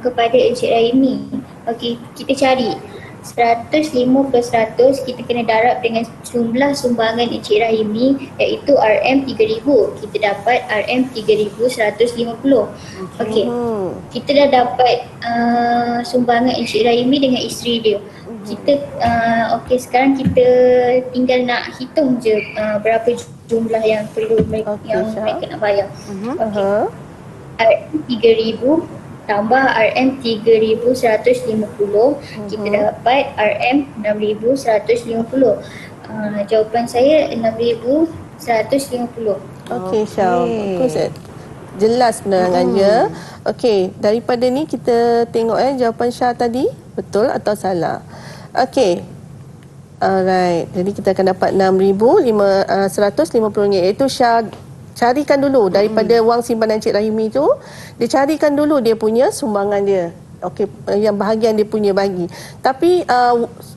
kepada Encik Rahimi. Okey, kita cari 105 plus 100 kita kena darab dengan jumlah sumbangan Encik Rahimi iaitu RM3,000. Kita dapat RM3,150. Okey. Kita dah dapat sumbangan Encik Rahimi dengan isteri dia. Kita okey, sekarang kita tinggal nak hitung je berapa jumlah yang perlu mereka nak bayar. Okey. RM3,000 tambah RM3,150, kita dapat RM6,150. Jawapan saya RM6,150. Okey, Syah. Bagus. Jelas penerangannya. Okey, daripada ni kita tengok jawapan Syah tadi betul atau salah. Okey. Alright. Jadi kita akan dapat RM6,150 iaitu Syah carikan dulu daripada wang simpanan Encik Rahimi tu, dia carikan dulu dia punya sumbangan dia. Okey, yang bahagian dia punya bagi. Tapi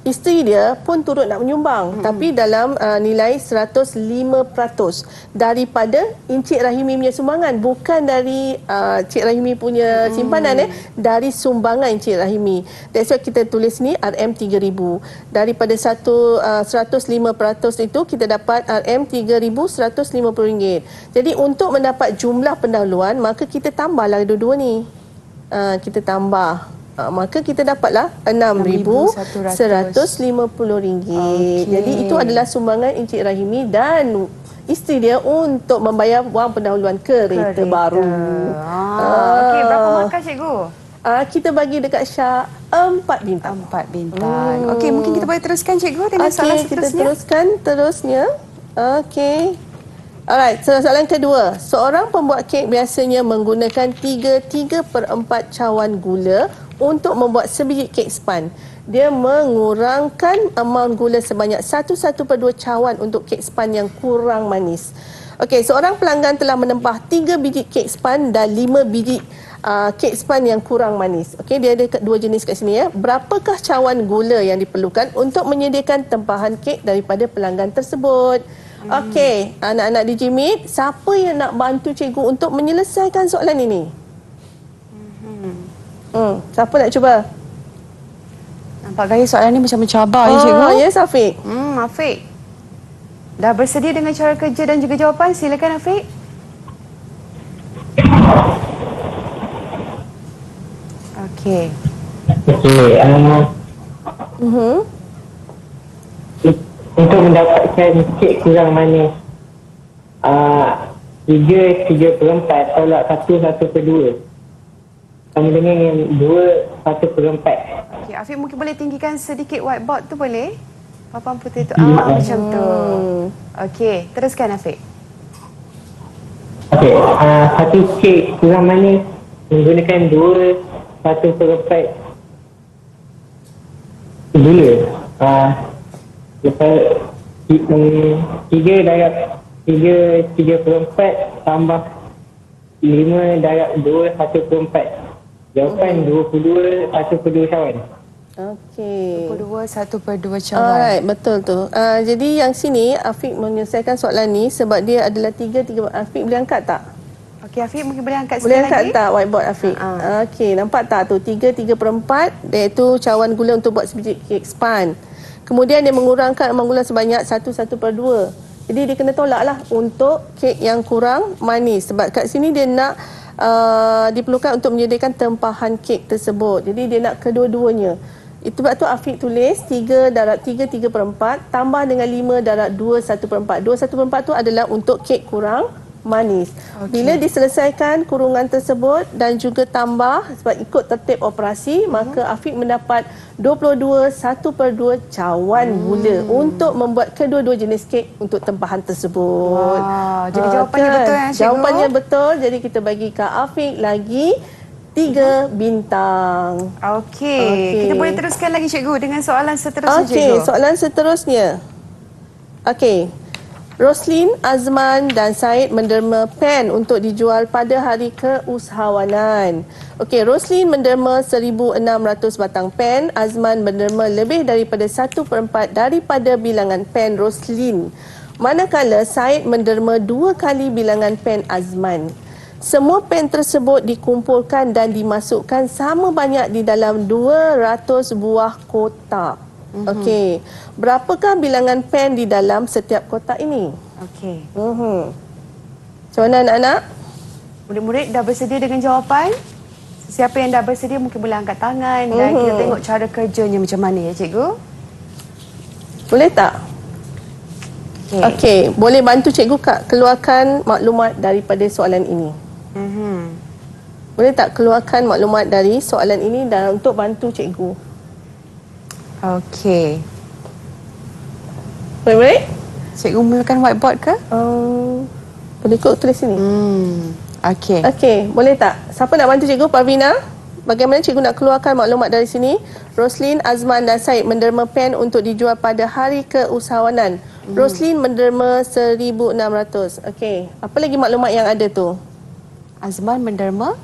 isteri dia pun turut nak menyumbang, tapi dalam nilai 105% daripada Encik Rahimi punya sumbangan, bukan dari Encik Rahimi punya simpanan dari sumbangan Encik Rahimi. That's why kita tulis ni RM3,000. Daripada 105% itu kita dapat RM3,150. Jadi untuk mendapat jumlah pendahuluan, maka kita tambahlah dua-dua ni. Kita tambah, maka kita dapatlah RM6,150. Jadi itu adalah sumbangan Encik Rahimi dan isteri dia untuk membayar wang pendahuluan kereta baru. Okey, berapa markah cikgu? Kita bagi dekat Syah 4 bintang. 4 bintang. Okey, mungkin kita boleh teruskan cikgu dengan soalan Okey, kita seterusnya. teruskan terusnya. Okey. Alright, soalan kedua. Seorang pembuat kek biasanya menggunakan 3/4 cawan gula untuk membuat sebiji kek span. Dia mengurangkan amount gula sebanyak 1/2 cawan untuk kek span yang kurang manis. Okey, seorang pelanggan telah menempah 3 biji kek span dan 5 biji kek span yang kurang manis. Okey, dia ada dua jenis kat sini ya. Berapakah cawan gula yang diperlukan untuk menyediakan tempahan kek daripada pelanggan tersebut? Okey, anak-anak DJ Meet, siapa yang nak bantu cikgu untuk menyelesaikan soalan ini? Siapa nak cuba? Nampak gaya soalan ni macam mencabar ya cikgu. Ya, Afiq. Afiq. Dah bersedia dengan cara kerja dan juga jawapan? Silakan Afiq. Okey. Untuk mendapatkan kek kurang manis 3/4 tolak 1/2 sama dengan 2/1/4. Okey, Afiq mungkin boleh tinggikan sedikit whiteboard tu boleh? Papan putih tu. Macam tu. Okey, teruskan Afiq. Okey, satu kek kurang manis menggunakan 2/1/4 gula. Lepas 3/4 tambah 5/2/1/4. Jawapan 22/1/2 cawan. Okey. 22/1/2 cawan. Alright, betul tu. Jadi yang sini Afiq menyelesaikan soalan ni sebab dia adalah 3/3. Afiq boleh angkat tak? Okey, Afiq mungkin boleh angkat Boleh sekali angkat lagi? tak whiteboard Afiq? Okey, nampak tak tu 3/4 iaitu cawan gula untuk buat sebiji kek span. Kemudian dia mengurangkan amount gula sebanyak 1/2. Jadi dia kena tolak lah untuk kek yang kurang manis. Sebab kat sini dia nak diperlukan untuk menyediakan tempahan kek tersebut. Jadi dia nak kedua-duanya. Itu sebab tu Afiq tulis 3/3/4 tambah dengan 5/2/1/4. 2/1/4 tu adalah untuk kek kurang manis. Bila diselesaikan kurungan tersebut dan juga tambah sebab ikut tertib operasi, maka Afiq mendapat 22/1/2 cawan gula untuk membuat kedua-dua jenis kek untuk tempahan tersebut. Jadi jawapannya betul ya cikgu? Jawapannya betul. Jadi kita bagi Kak Afiq lagi 3 bintang. Okey. Kita boleh teruskan lagi cikgu dengan soalan seterusnya Okey, cikgu. soalan seterusnya. Okey. Roslin, Azman dan Said menderma pen untuk dijual pada hari keusahawanan. Okey, Roslin menderma 1,600 batang pen, Azman menderma lebih daripada 1/4 daripada bilangan pen Roslin. Manakala Said menderma 2 kali bilangan pen Azman. Semua pen tersebut dikumpulkan dan dimasukkan sama banyak di dalam 200 buah kotak. Okey. Berapakah bilangan pen di dalam setiap kotak ini? Okey. Macam mana anak-anak? Murid-murid dah bersedia dengan jawapan? Siapa yang dah bersedia mungkin boleh angkat tangan dan kita tengok cara kerjanya macam mana ya cikgu. Boleh tak? Okey, boleh bantu cikgu keluarkan maklumat daripada soalan ini. Boleh tak keluarkan maklumat dari soalan ini dan untuk bantu cikgu? Okey. Boleh? Cikgu mulakan whiteboard ke? Boleh kot tulis sini. Okey. Okey, boleh tak? Siapa nak bantu cikgu? Parvina? Bagaimana cikgu nak keluarkan maklumat dari sini? Roslin, Azman dan Said menderma pen untuk dijual pada hari keusahawanan. Roslin menderma 1,600. Okey, apa lagi maklumat yang ada tu? Azman menderma?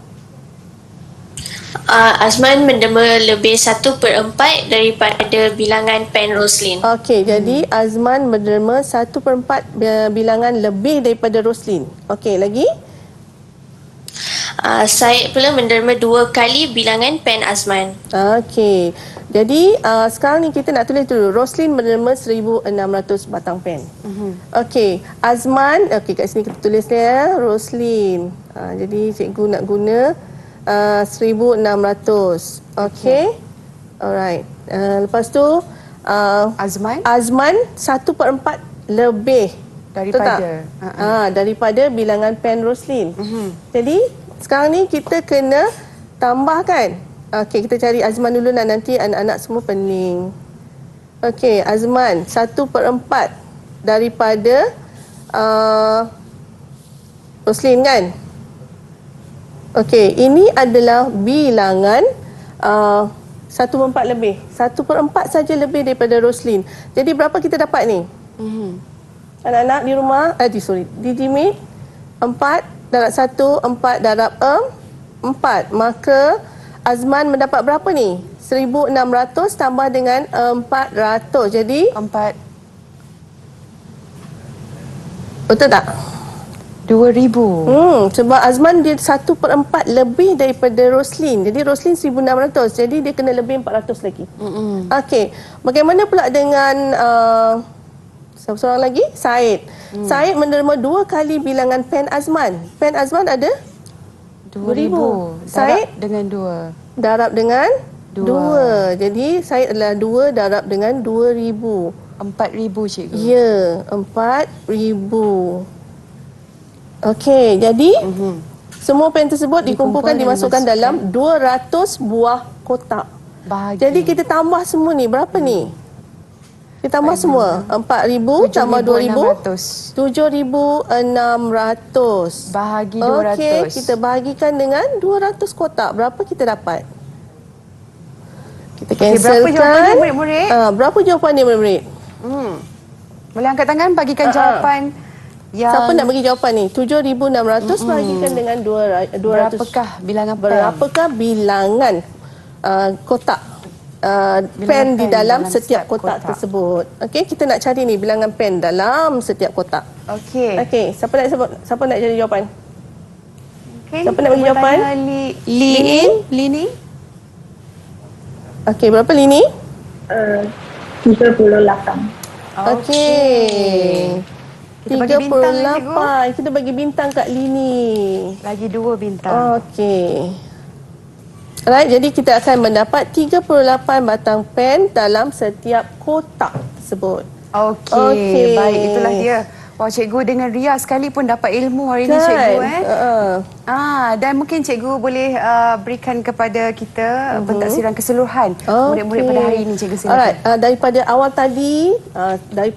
Azman menderma lebih 1/4 daripada bilangan pen Roslin. Okey, jadi Azman menderma 1/4 bilangan lebih daripada Roslin. Okey, lagi? Said pula menderma 2 kali bilangan pen Azman. Okey. Jadi sekarang ni kita nak tulis dulu. Roslin menderma 1,600 batang pen. Okey. Azman, okey kat sini kita tulis dia Roslin. Jadi cikgu nak guna 1,600. Okey. Alright. Lepas tu Azman 1/4 lebih Daripada daripada bilangan pen Roslin. Jadi sekarang ni kita kena tambahkan. Okey, kita cari Azman dulu dan nanti anak-anak semua pening. Okey, Azman 1/4 daripada Roslin kan? Okey, ini adalah bilangan 1/4 lebih. 1/4 saja lebih daripada Roslin. Jadi berapa kita dapat ni? Anak-anak di rumah, di Jimmy 4 darab 1, 4 darab 4. Maka Azman mendapat berapa ni? 1,600 tambah dengan 400. Jadi 4. Betul tak? 2,000. Sebab Azman dia 1/4 lebih daripada Roslin. Jadi Roslin 1,600. Jadi dia kena lebih 400 lagi. Okey. Bagaimana pula dengan seorang lagi? Said. Said menerima 2 kali bilangan pen Azman. Pen Azman ada 2,000. Said dengan 2. darab dengan 2. Jadi Said adalah 2 darab dengan 2,000. 4,000 cikgu. Ya, 4,000. Okey, jadi semua pen tersebut dikumpulkan dimasukkan dalam 200 buah kotak. Jadi kita tambah semua ni, berapa ni? Kita tambah semua. 4,000 tambah 2,000. 7,600. Bahagi 200. Okey, kita bahagikan dengan 200 kotak. Berapa kita dapat? Kita cancelkan. Berapa jawapannya murid-murid? Berapa jawapannya murid-murid? Boleh angkat tangan bagikan jawapan yang... Siapa nak bagi jawapan ni? 7,600 bahagikan dengan 200. Berapakah bilangan pen? Berapakah bilangan kotak pen di dalam setiap kotak tersebut? Okey, kita nak cari ni bilangan pen dalam setiap kotak. Okey. Okey, siapa nak cari jawapan? Okay. Siapa nak bagi jawapan? Lini. Okey, berapa Lini? 38. Okey. Kita bagi bintang lagi, 38. Kita bagi bintang kat Lini. Lagi 2 bintang. Okey. Alright, jadi kita akan mendapat 38 batang pen dalam setiap kotak tersebut. Okey. Baik, itulah dia. Wah, cikgu dengan Ria sekali pun dapat ilmu hari ni cikgu dan mungkin cikgu boleh berikan kepada kita pentaksiran keseluruhan murid-murid pada hari ini, cikgu silakan. Alright, daripada awal tadi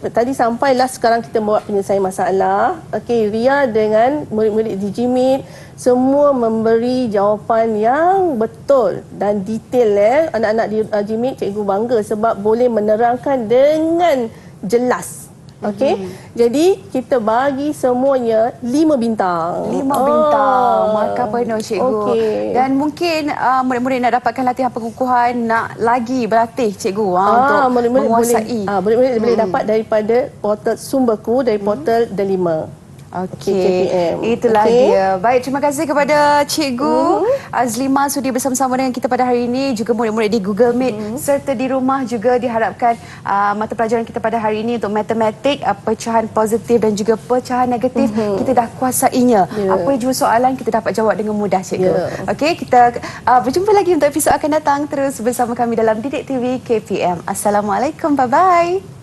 tadi sampailah sekarang kita buat penyelesaian masalah. Okey, Ria dengan murid-murid di Jimit semua memberi jawapan yang betul dan detail. Anak-anak di Jimit, cikgu bangga sebab boleh menerangkan dengan jelas. Okey. Jadi kita bagi semuanya 5 bintang. 5 bintang. Markah penuh cikgu. Okey. Dan mungkin murid-murid nak dapatkan latihan pengukuhan, nak lagi berlatih cikgu untuk menguasai. Murid-murid boleh dapat daripada portal Sumberku, dari portal Delima. Okey, KPM. itulah Okey. dia. Baik, terima kasih kepada Cikgu Azlima sudi bersama-sama dengan kita pada hari ini, juga murid-murid di Google Meet serta di rumah juga diharapkan mata pelajaran kita pada hari ini untuk matematik, pecahan positif dan juga pecahan negatif kita dah kuasainya. Apa jua soalan kita dapat jawab dengan mudah, Cikgu. Okey, kita berjumpa lagi untuk episod akan datang. Terus bersama kami dalam Didik TV KPM. Assalamualaikum, bye-bye.